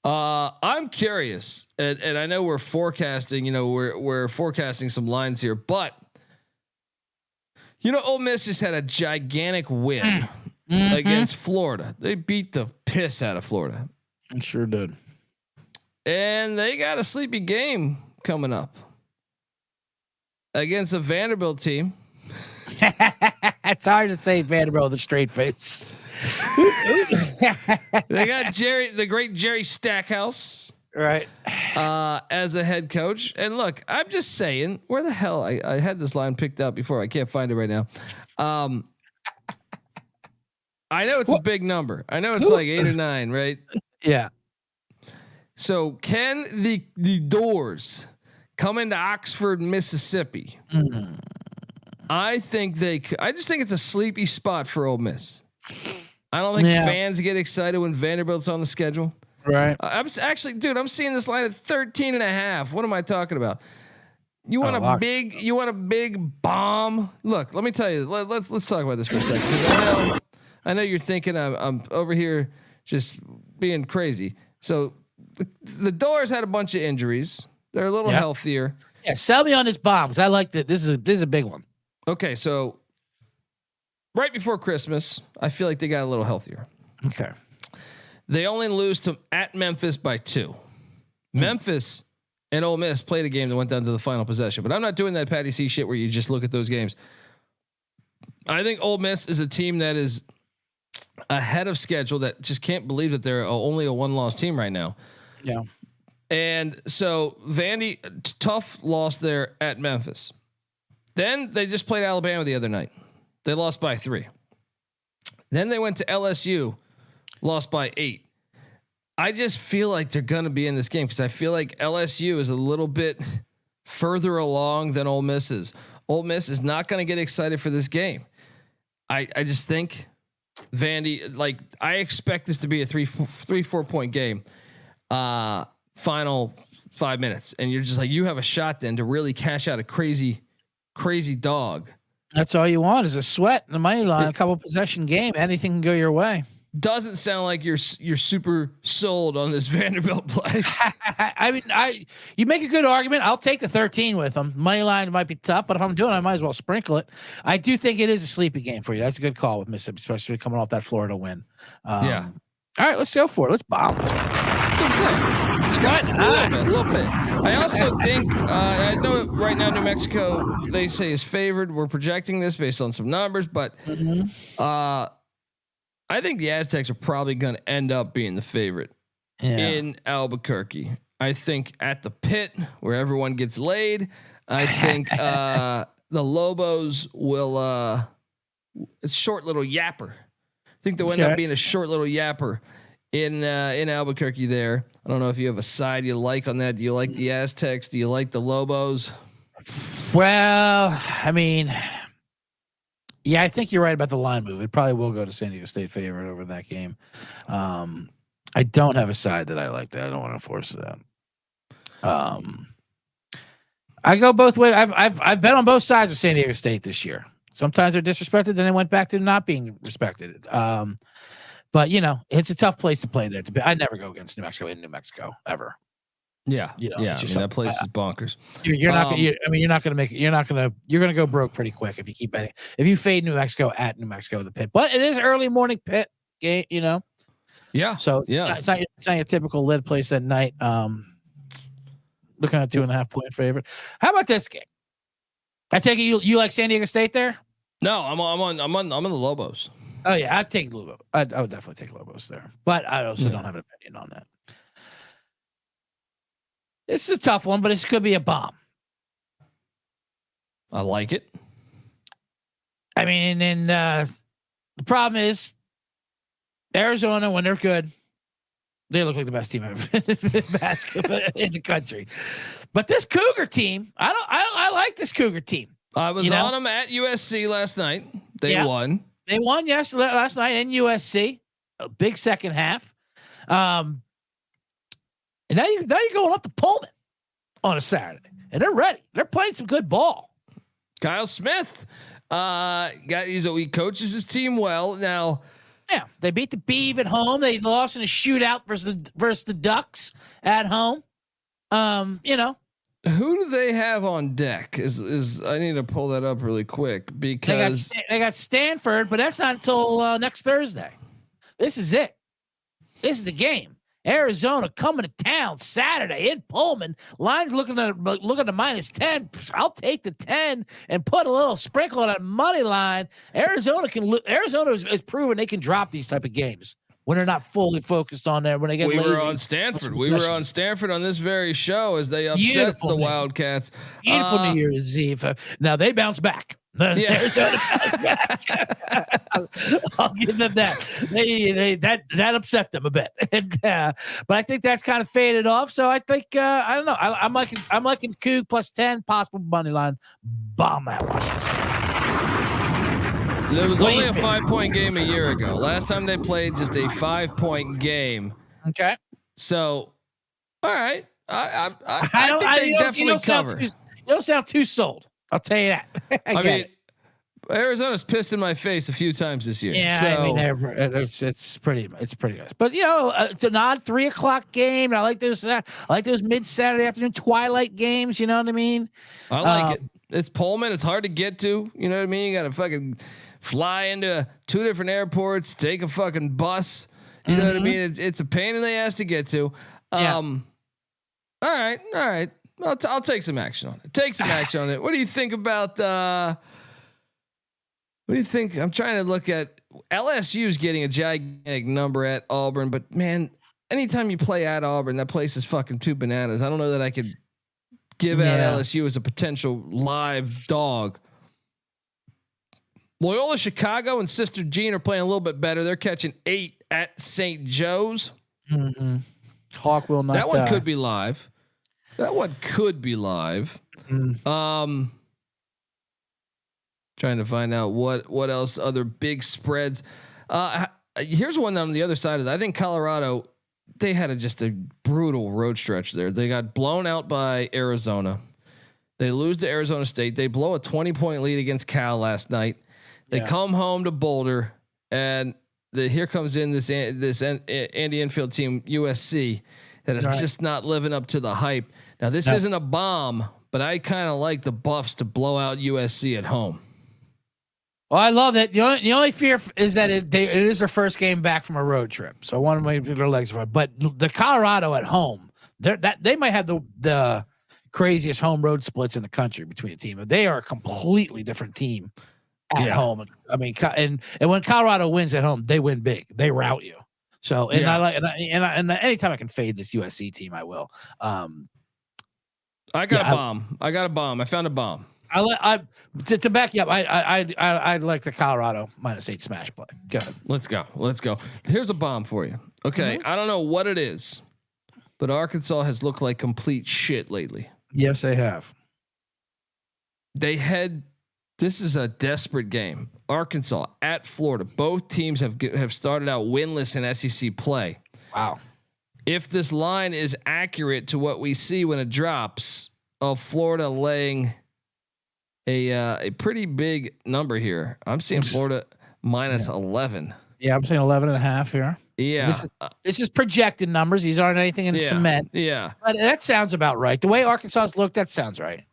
A: I'm curious, and I know we're forecasting, we're forecasting some lines here, but Ole Miss just had a gigantic win against Florida. They beat the piss out of Florida.
C: It sure did.
A: And they got a sleepy game coming up against a Vanderbilt team.
C: It's hard to say Vanderbilt with a straight face.
A: They got the great Jerry Stackhouse,
C: right,
A: as a head coach. And look, I'm just saying, where the hell I had this line picked out before. I can't find it right now. I know it's a big number. I know it's like 8 or 9, right?
C: Yeah.
A: So can the Doors come into Oxford, Mississippi? I just think it's a sleepy spot for Ole Miss. I don't think fans get excited when Vanderbilt's on the schedule.
C: Right.
A: I'm seeing this line at 13.5. What am I talking about? You want a big bomb? Look, let me tell you. Let's talk about this for a second. 'Cause I know you're thinking I'm over here just being crazy. So the Doors had a bunch of injuries. They're a little healthier.
C: Yeah, sell me on this bomb because I like that. This is a big one.
A: Okay, so right before Christmas, I feel like they got a little healthier.
C: Okay.
A: They only lose at Memphis by 2. Memphis and Ole Miss played a game that went down to the final possession, but I'm not doing that Patty C shit where you just look at those games. I think Ole Miss is a team that is ahead of schedule that just can't believe that they're only a 1-loss team right now.
C: Yeah.
A: And so Vandy, tough loss there at Memphis. Then they just played Alabama the other night. They lost by 3. Then they went to LSU, lost by 8. I just feel like they're going to be in this game because I feel like LSU is a little bit further along than Ole Miss is. Ole Miss is not going to get excited for this game. I just think Vandy, I expect this to be a 3-4 point game. Final 5 minutes. And you're just like, you have a shot then to really cash out a crazy dog.
C: That's all you want is a sweat and the money line, a couple possession game. Anything can go your way.
A: Doesn't sound like you're super sold on this Vanderbilt play.
C: I mean, you make a good argument. I'll take the 13 with them. Money line might be tough, but if I'm doing it, I might as well sprinkle it. I do think it is a sleepy game for you. That's a good call with Mississippi, especially coming off that Florida win.
A: Yeah.
C: All right, let's go for it. Let's bomb.
A: That's what I'm saying. It's got a little bit. I also think I know right now New Mexico they say is favored. We're projecting this based on some numbers, but I think the Aztecs are probably going to end up being the favorite in Albuquerque. I think at the pit where everyone gets laid, I think the Lobos will short little yapper. I think they'll end up being a short little yapper in Albuquerque there. I don't know if you have a side you like on that. Do you like the Aztecs? Do you like the Lobos?
C: Well, I mean, yeah, I think you're right about the line move. It probably will go to San Diego State favorite over that game. I don't have a side that I like that. I don't want to force that. I go both ways. I've bet on both sides of San Diego State this year. Sometimes they're disrespected, then they went back to not being respected. But it's a tough place to play there. I never go against New Mexico in New Mexico ever.
A: Yeah, that place is bonkers.
C: You're not gonna. You're not gonna make it. You're gonna go broke pretty quick if you keep betting. If you fade New Mexico at New Mexico, the pit, but it is early morning pit game.
A: Yeah.
C: So it's not your typical lid place at night. Looking at 2.5 point favorite. How about this game? I take it you like San Diego State there?
A: No, I'm on the Lobos.
C: Oh yeah, I'd take Lobos. I would definitely take Lobos there, but I also don't have an opinion on that. This is a tough one, but this could be a bomb.
A: I like it.
C: I mean, and the problem is Arizona, when they're good, they look like the best team ever in basketball in the country. But this Cougar team, I like this Cougar team.
A: I was on them at USC last night. They won.
C: They won last night in USC. A big second half. And now you're going up to Pullman on a Saturday, and they're ready. They're playing some good ball.
A: Kyle Smith, he coaches his team well. Now,
C: yeah, they beat the Beeve at home. They lost in a shootout versus the Ducks at home.
A: Who do they have on deck? Is I need to pull that up really quick because
C: they got Stanford, but that's not until next Thursday. This is it. This is the game. Arizona coming to town Saturday in Pullman. Line's looking at -10. I'll take the 10 and put a little sprinkle on that money line. Arizona is proven they can drop these type of games when they're not fully focused on there. When they get lazy.
A: We were on Stanford on this very show as they upset the Wildcats.
C: Beautiful New Year's Eve. Now they bounce back. Arizona bounced back. I'll give them that. That upset them a bit, but I think that's kind of faded off. So I think I don't know. I'm liking Coug +10 possible money line. Bomb that Washington State.
A: There was only a 5-point game a year ago. Last time they played just a 5-point game.
C: Okay.
A: So, all right. I think they definitely cover.
C: You don't sound too sold. I'll tell you that. I mean,
A: Arizona's pissed in my face a few times this year.
C: Yeah,
A: so.
C: I mean, it's pretty nice. But it's an odd 3:00 game. I like those. I like those mid-Saturday afternoon twilight games. You know what I mean?
A: I like it. It's Pullman. It's hard to get to. You know what I mean? You got to fucking fly into 2 different airports, take a fucking bus. You know what I mean? It's a pain in the ass to get to. All right. I'll take some action on it. What do you think about what do you think? I'm trying to look at LSU's getting a gigantic number at Auburn, but man, anytime you play at Auburn, that place is fucking too bananas. I don't know that I could give out LSU as a potential live dog. Loyola Chicago and Sister Jean are playing a little bit better. They're catching 8 at St. Joe's.
C: Talk will not.
A: That one could be live. Trying to find out what else other big spreads. Here's one on the other side of that. I think Colorado, they had just a brutal road stretch there. They got blown out by Arizona. They lose to Arizona State. They blow a 20-point lead against Cal last night. They come home to Boulder, and here comes in this Andy Enfield team, USC, that is just not living up to the hype. Now this isn't a bomb, but I kind of like the Buffs to blow out USC at home.
C: Well, I love that. The only fear is that it is their first game back from a road trip, so one way their legs are. But the Colorado at home, they might have the craziest home road splits in the country between the team. They are a completely different team at home. I mean, and when Colorado wins at home, they win big. They rout you. So I like and anytime I can fade this USC team, I will.
A: I got a bomb. I found a bomb.
C: To back you up, I like the Colorado -8 smash play. Go ahead.
A: Let's go. Here's a bomb for you. Okay, I don't know what it is, but Arkansas has looked like complete shit lately.
C: Yes, they have.
A: This is a desperate game. Arkansas at Florida. Both teams have started out winless in SEC play.
C: Wow.
A: If this line is accurate to what we see when it drops, of Florida laying a pretty big number here. I'm seeing Florida -11.
C: Yeah, I'm saying 11.5 here.
A: Yeah.
C: This is projected numbers. These aren't anything in cement.
A: Yeah.
C: But that sounds about right. The way Arkansas has looked, that sounds right.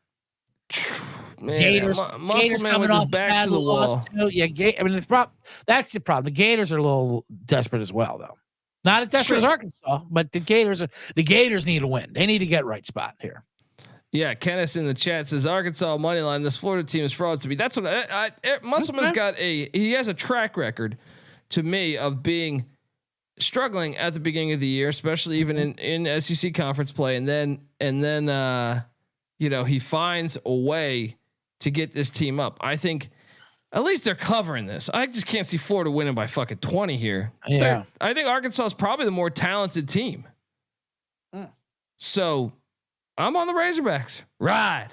A: Man,
C: Gators
A: Muscleman with his back to the wall.
C: Yeah, that's the problem. The Gators are a little desperate as well, though. Not as desperate as Arkansas, but the Gators need to win. They need to get right spot here.
A: Yeah, Kenneth in the chat says Arkansas money line. This Florida team is frauds to me. That's what Musselman's got he has a track record to me of being struggling at the beginning of the year, especially even in SEC conference play, and then he finds a way to get this team up. I think at least they're covering this. I just can't see Florida winning by fucking 20 here.
C: Yeah.
A: I think Arkansas is probably the more talented team. So I'm on the Razorbacks. Ride.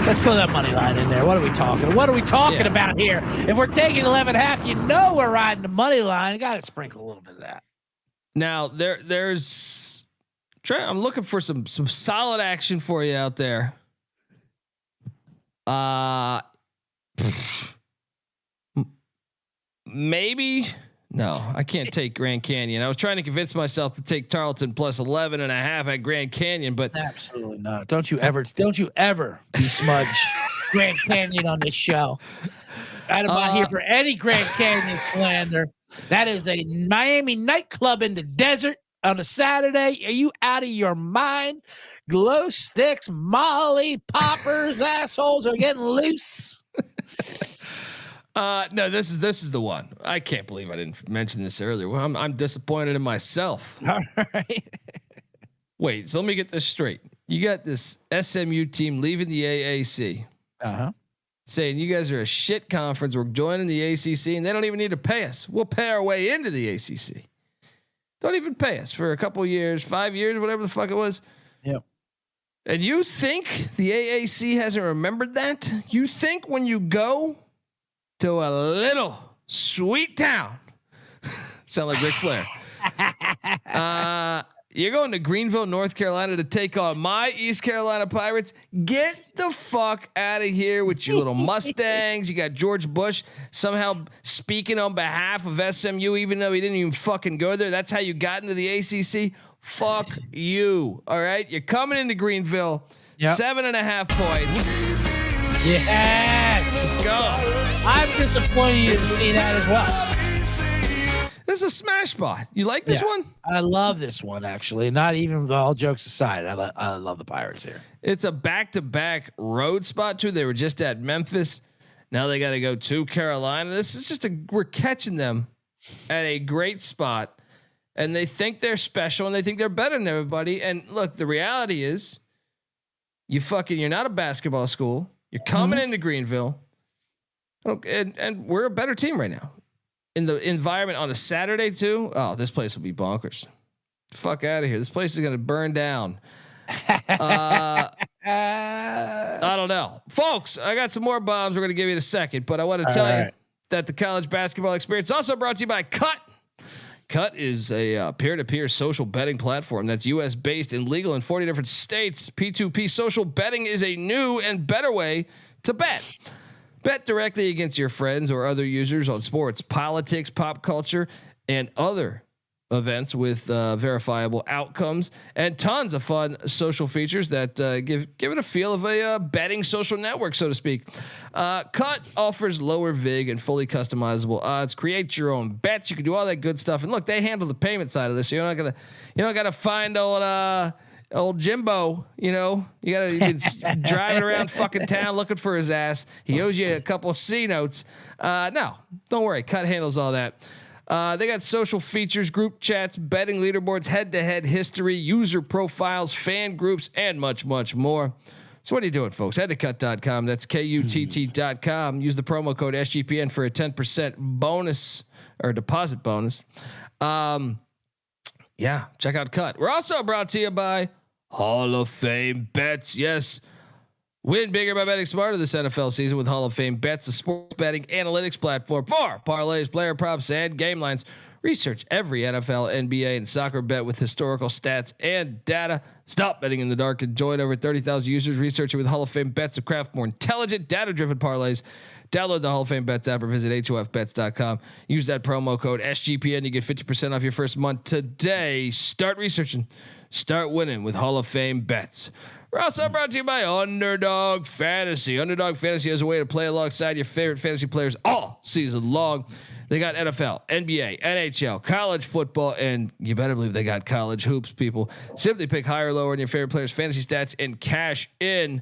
C: Let's put that money line in there. What are we talking about here? If we're taking 11.5, we're riding the money line. You got to sprinkle a little bit of that.
A: Now I'm looking for some solid action for you out there. Maybe. No, I can't take Grand Canyon. I was trying to convince myself to take Tarleton plus 11.5 at Grand Canyon, but
C: absolutely not. Don't you ever besmudge Grand Canyon on this show. I'm not here for any Grand Canyon slander. That is a Miami nightclub in the desert on a Saturday. Are you out of your mind? Glow sticks, Molly, poppers, assholes are getting loose.
A: No, this is the one. I can't believe I didn't mention this earlier. Well, I'm disappointed in myself.
C: All right.
A: Wait, so let me get this straight. You got this SMU team leaving the AAC. Saying you guys are a shit conference. We're joining the ACC, and they don't even need to pay us. We'll pay our way into the ACC. Don't even pay us for a couple of years, 5 years, whatever the fuck it was.
C: Yep.
A: And you think the AAC hasn't remembered that? You think when you go to a little sweet town, sound like Ric Flair. You're going to Greenville, North Carolina to take on my East Carolina Pirates. Get the fuck out of here with your little Mustangs. You got George Bush somehow speaking on behalf of SMU, even though he didn't even fucking go there. That's how you got into the ACC. Fuck you. All right. You're coming into Greenville. Yep. 7.5 points.
C: Yes.
A: Let's go.
C: I'm disappointed to see that as well.
A: This is a smash spot. You like this one?
C: I love this one, actually. Not even all jokes aside. I love the Pirates here.
A: It's a back-to-back road spot too. They were just at Memphis. Now they got to go to Carolina. This is just we're catching them at a great spot, and they think they're special and they think they're better than everybody. And look, the reality is, you're not a basketball school. You're coming into Greenville, and we're a better team right now. In the environment on a Saturday too. Oh, this place will be bonkers. Fuck out of here. This place is going to burn down. I don't know, folks. I got some more bombs we're going to give you in a second, but I want to tell you that the college basketball experience also brought to you by Cut. Cut is a peer-to-peer social betting platform that's U.S. based and legal in 40 different states. P2P social betting is a new and better way to bet. Bet directly against your friends or other users on sports, politics, pop culture, and other events with verifiable outcomes and tons of fun social features that give it a feel of a betting social network, so to speak. Cut offers lower vig and fully customizable odds. Create your own bets. You can do all that good stuff. And look, they handle the payment side of this. So you don't gotta find old Jimbo, you gotta be driving around fucking town looking for his ass. He owes you a couple of C notes. No, don't worry. Cut handles all that. They got social features, group chats, betting leaderboards, head-to-head history, user profiles, fan groups, and much, much more. So what are you doing, folks? Head to cut.com. That's KUTT.com. Use the promo code SGPN for a 10% bonus or deposit bonus. Yeah, check out Cut. We're also brought to you by Hall of Fame Bets. Yes. Win bigger by betting smarter this NFL season with Hall of Fame Bets, the sports betting analytics platform for parlays, player props, and game lines. Research every NFL, NBA, and soccer bet with historical stats and data. Stop betting in the dark and join over 30,000 users researching with Hall of Fame Bets to craft more intelligent, data-driven parlays. Download the Hall of Fame Bets app or visit HOFBets.com. Use that promo code SGPN. You get 50% off your first month today. Start researching. Start winning with Hall of Fame Bets. We're also brought to you by Underdog Fantasy. Underdog Fantasy has a way to play alongside your favorite fantasy players all season long. They got NFL, NBA, NHL, college football, and you better believe they got college hoops, people. Simply pick higher or lower in your favorite players' fantasy stats and cash in.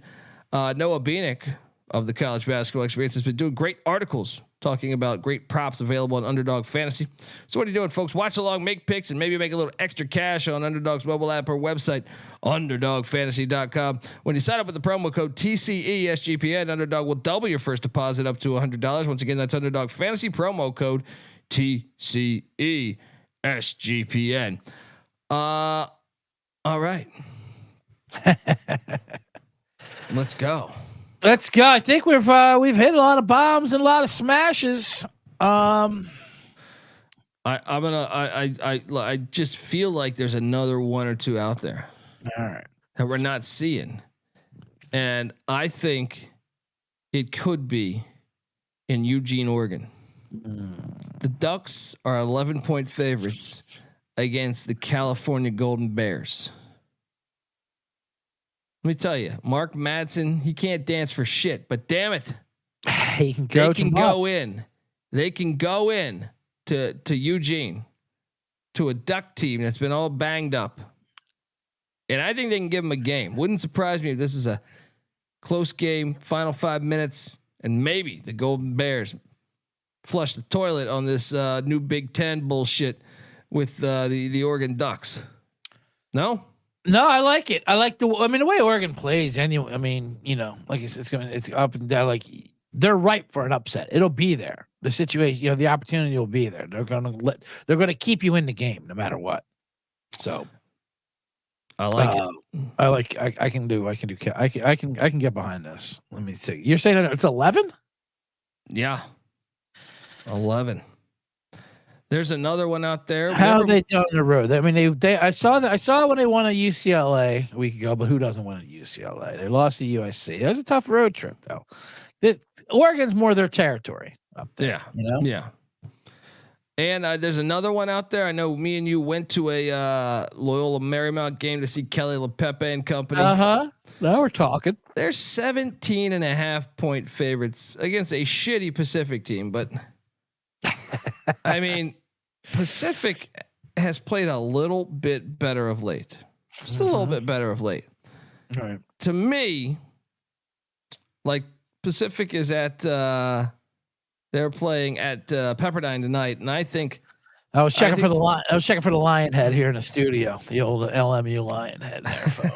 A: Noah Beanick of the College Basketball Experience has been doing great articles talking about great props available on Underdog Fantasy. So what are you doing, folks? Watch along, make picks, and maybe make a little extra cash on Underdog's mobile app or website, UnderdogFantasy.com. When you sign up with the promo code TCESGPN, Underdog will double your first deposit up to $100. Once again, that's Underdog Fantasy promo code TCESGPN. All right. Let's go.
C: Let's go. I think we've hit a lot of bombs and a lot of smashes.
A: I just feel like there's another one or two out there.
C: All right.
A: That we're not seeing. And I think it could be in Eugene, Oregon. The Ducks are 11-point favorites against the California Golden Bears. Let me tell you, Mark Madsen, he can't dance for shit, but damn it,
C: he can go.
A: They can go in. They can go in to Eugene, to a Duck team that's been all banged up, and I think they can give them a game. Wouldn't surprise me if this is a close game, final 5 minutes, and maybe the Golden Bears flush the toilet on this new Big Ten bullshit with the Oregon Ducks. No,
C: I like it. I like the way Oregon plays. Anyway, I mean, like it's up and down. Like they're ripe for an upset. It'll be there. The situation, the opportunity will be there. They're going to keep you in the game no matter what. So
A: I like it.
C: I can get behind this. Let me see. You're saying it's 11?
A: Yeah. 11. There's another one out there.
C: How are they doing the road? I mean, I saw when they won at UCLA a week ago, but who doesn't win at UCLA? They lost to USC. It was a tough road trip, though. Oregon's more their territory up there.
A: Yeah. Yeah. And there's another one out there. I know me and you went to a Loyola Marymount game to see Kelly LePepe and company.
C: Now we're talking.
A: They're 17.5-point favorites against a shitty Pacific team, but I mean, Pacific has played a little bit better of late. Just a little bit better of late.
C: All right.
A: To me, like Pacific is at they're playing at Pepperdine tonight, and I think
C: I was checking for the lion. I was checking for the lion head here in the studio. The old LMU lion head there, folks.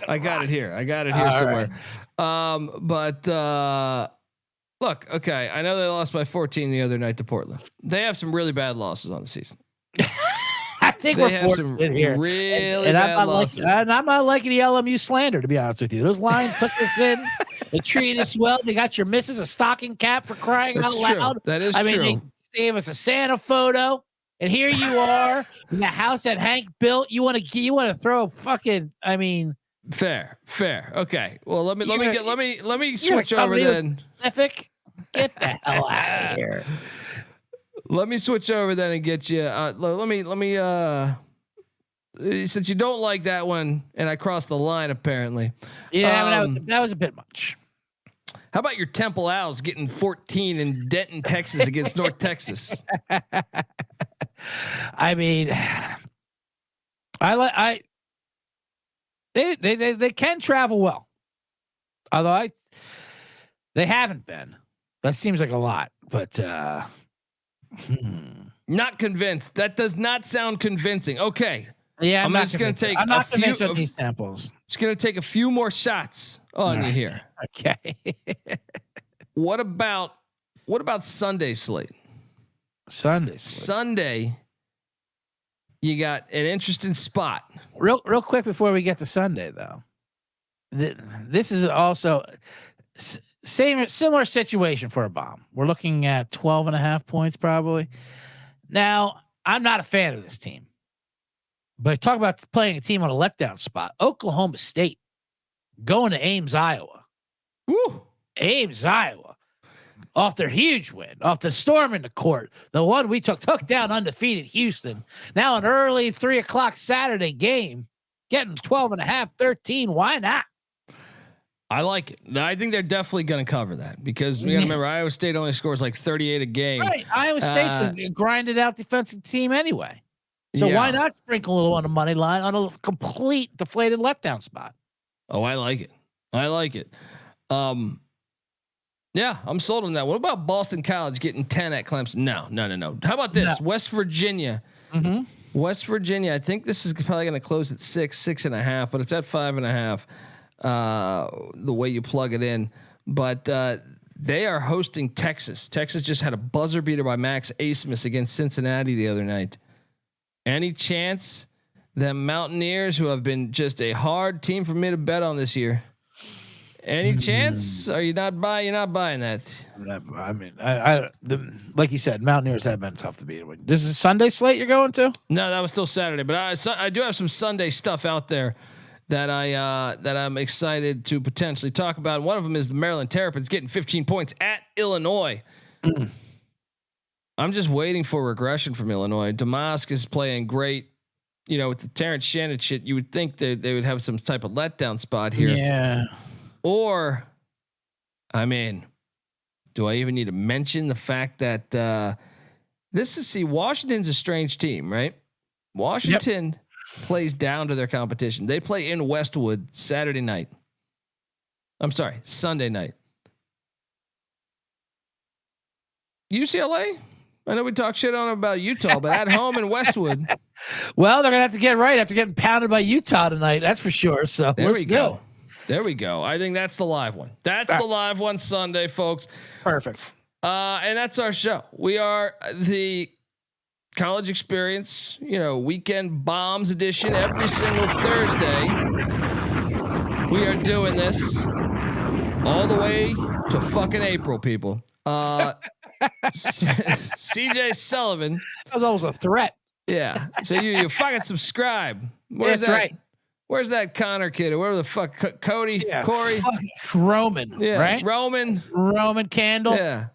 A: I got it here. I got it here somewhere. Right. Look, okay. I know they lost by 14 the other night to Portland. They have some really bad losses on the season.
C: I think we're forced in here.
A: Really bad losses.
C: And I'm not liking the LMU slander, to be honest with you. Those Lions took this in. They treated us well. They got your missus a stocking cap for crying out loud.
A: That is true.
C: They gave us a Santa photo, and here you are in the house that Hank built. You want to throw a fucking. I mean,
A: fair. Okay. Well, let me switch over then.
C: Pacific. Get the hell out of here.
A: Let me switch over then and get you. Let me. Since you don't like that one, and I crossed the line apparently.
C: Yeah, that was a bit much.
A: How about your Temple Owls getting 14 in Denton, Texas against North Texas?
C: I mean, they can travel well, although they haven't been. That seems like a lot, but
A: Not convinced. That does not sound convincing. Okay.
C: Yeah,
A: I'm just going to take
C: I'm not
A: a few
C: convinced of these samples.
A: Just going to take a few more shots on you here.
C: Okay.
A: What about Sunday slate? Sunday, you got an interesting spot.
C: Real quick before we get to Sunday, though. This is also similar situation for a bomb. We're looking at 12.5 points probably. Now, I'm not a fan of this team, but talk about playing a team on a letdown spot. Oklahoma State going to Ames, Iowa.
A: Woo.
C: Ames, Iowa. Off their huge win, off the storm in the court, the one we took down undefeated Houston. Now an early 3:00 Saturday game, getting 12.5, 13. Why not?
A: I like it. I think they're definitely going to cover that because we got to remember Iowa State only scores like 38 a game.
C: Right. Iowa State's a grinded out defensive team anyway. So why not sprinkle a little on the money line on a complete deflated letdown spot?
A: Oh, I like it. Yeah, I'm sold on that. What about Boston College getting 10 at Clemson? No. How about this? No. West Virginia.
C: Mm-hmm.
A: West Virginia. I think this is probably going to close at 6.5, but it's at 5.5. The way you plug it in, but they are hosting Texas. Texas just had a buzzer beater by Max Asmus against Cincinnati the other night. Any chance them Mountaineers, who have been just a hard team for me to bet on this year? Any chance? Are you not buying? You're not buying that.
C: I mean, like you said, Mountaineers have been tough to beat. This is Sunday slate you're going to?
A: No, that was still Saturday, but I do have some Sunday stuff out there that I'm excited to potentially talk about. And one of them is the Maryland Terrapins getting 15 points at Illinois. I'm just waiting for regression from Illinois. Damask is playing great. You know, with the Terrence Shannon shit, you would think that they would have some type of letdown spot here.
C: Yeah.
A: Or, I mean, do I even need to mention the fact that Washington's a strange team, right? Washington plays down to their competition. They play in Westwood Sunday night. UCLA? I know we talk shit on about Utah, but at home in Westwood.
C: Well, they're gonna have to get right after getting pounded by Utah tonight. That's for sure. So
A: there we go. There we go. I think that's the live one. That's the live one Sunday, folks.
C: Perfect.
A: And that's our show. We are the College Experience, Weekend Bombs edition every single Thursday. We are doing this all the way to fucking April, people. CJ Sullivan.
C: That was almost a threat.
A: Yeah. So you fucking subscribe. Where's that? Right. Where's that Connor kid? Or wherever the fuck Cody, Corey,
C: Roman, right?
A: Roman
C: Candle.
A: Yeah.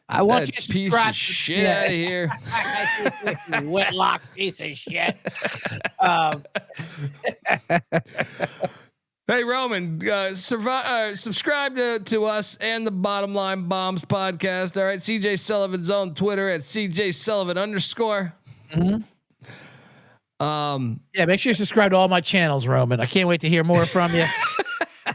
C: I want
A: that
C: you to
A: piece of shit out of here.
C: Whitlock piece of shit.
A: Hey Roman, subscribe to us and the Bottom Line Bombs podcast. All right, CJ Sullivan's on Twitter at CJ Sullivan _.
C: Mm-hmm. Yeah, make sure you subscribe to all my channels, Roman. I can't wait to hear more from you,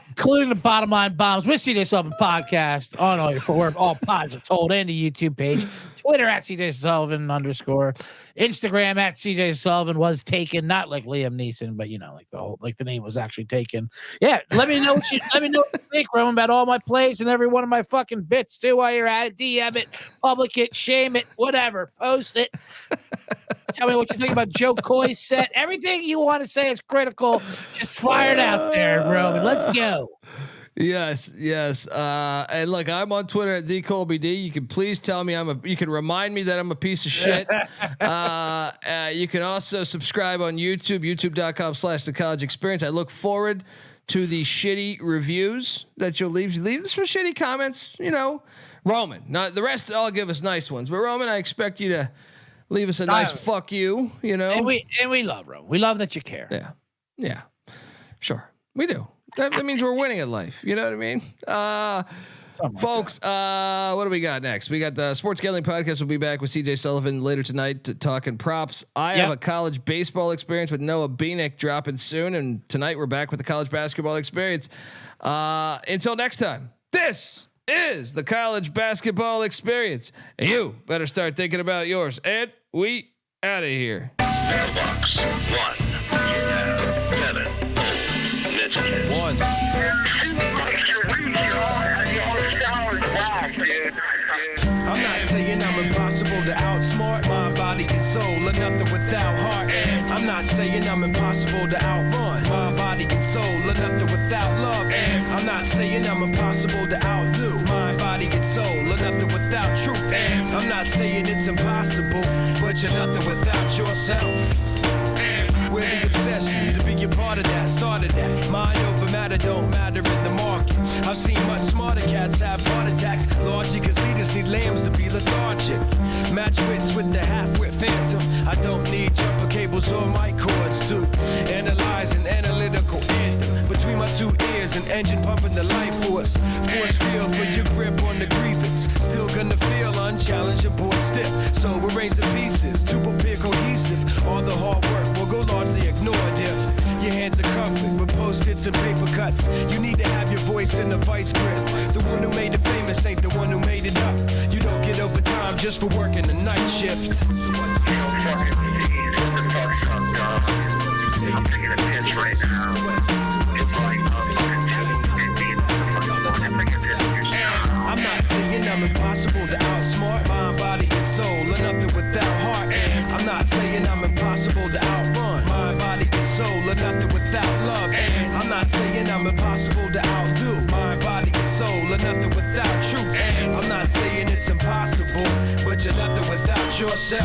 C: including the Bottom Line Bombs with CJ Sullivan podcast on all where all pods are told, and the YouTube page, Twitter at CJ Sullivan _, Instagram at CJ Sullivan was taken, not like Liam Neeson, but like the name was actually taken. Yeah, let me know what you think, Roman, about all my plays and every one of my fucking bits too. While you're at it, DM it, public it, shame it, whatever, post it. Tell me what you think about Joe Coy's set. Everything you want to say is critical. Just fire it out there, Roman. Let's go.
A: Yes. And look, I'm on Twitter at TheColbyD. You can please tell me you can remind me that I'm a piece of shit. You can also subscribe on YouTube, youtube.com/The College Experience. I look forward to the shitty reviews that you'll leave. Leave some shitty comments, Roman. Not the rest. I'll give us nice ones, but Roman, I expect you to leave us a nice fuck you,
C: And we love Roman. We love that you care.
A: Yeah. Sure. We do. That means we're winning at life. You know what I mean? Folks, what do we got next? We got the Sports Gambling Podcast. We'll be back with CJ Sullivan later tonight talking props. I have a college baseball experience with Noah Beanick dropping soon. And tonight we're back with the college basketball experience. Until next time, this is the college basketball experience. And you better start thinking about yours. And we out of here.
H: Mailbox 1. You have 7 messages.
I: 1.
J: I'm not saying I'm impossible to outsmart my body and soul, or nothing without heart. And I'm not saying I'm impossible to outrun my body and soul, or nothing without love. And I'm not saying I'm impossible to outdo my body and soul, or nothing without truth. And I'm not saying it's impossible, but you're nothing without yourself. We're the obsession to be a part of that, started that. Mind over matter don't matter in the market. I've seen much smarter cats have heart attacks. Largely cause leaders need lambs to be lethargic. Match wits with the half-wit phantom. I don't need jumper cables or mic cords to analyze an analytical anthem. Between my two ears, an engine pumping the life force. Force field for your grip on the grievance. Still gonna feel unchallenged, your board stiff. So arrange the pieces to appear cohesive. All the hard work will go largely ignored if your hands are covered with post-its and paper cuts. You need to have your voice in the vice grip. The one who made it famous ain't the one who made it up. You don't get overtime just for working the night shift.
H: I'm taking a piss right now. It's like
J: I'm not saying I'm impossible to outsmart mind, body, and soul, or nothing without heart. And I'm not saying I'm impossible to outrun mind, body, and soul, or nothing without love. And I'm not saying I'm impossible to outdo mind, body, and soul, or nothing without truth. And I'm not saying it's impossible, but you're nothing without yourself.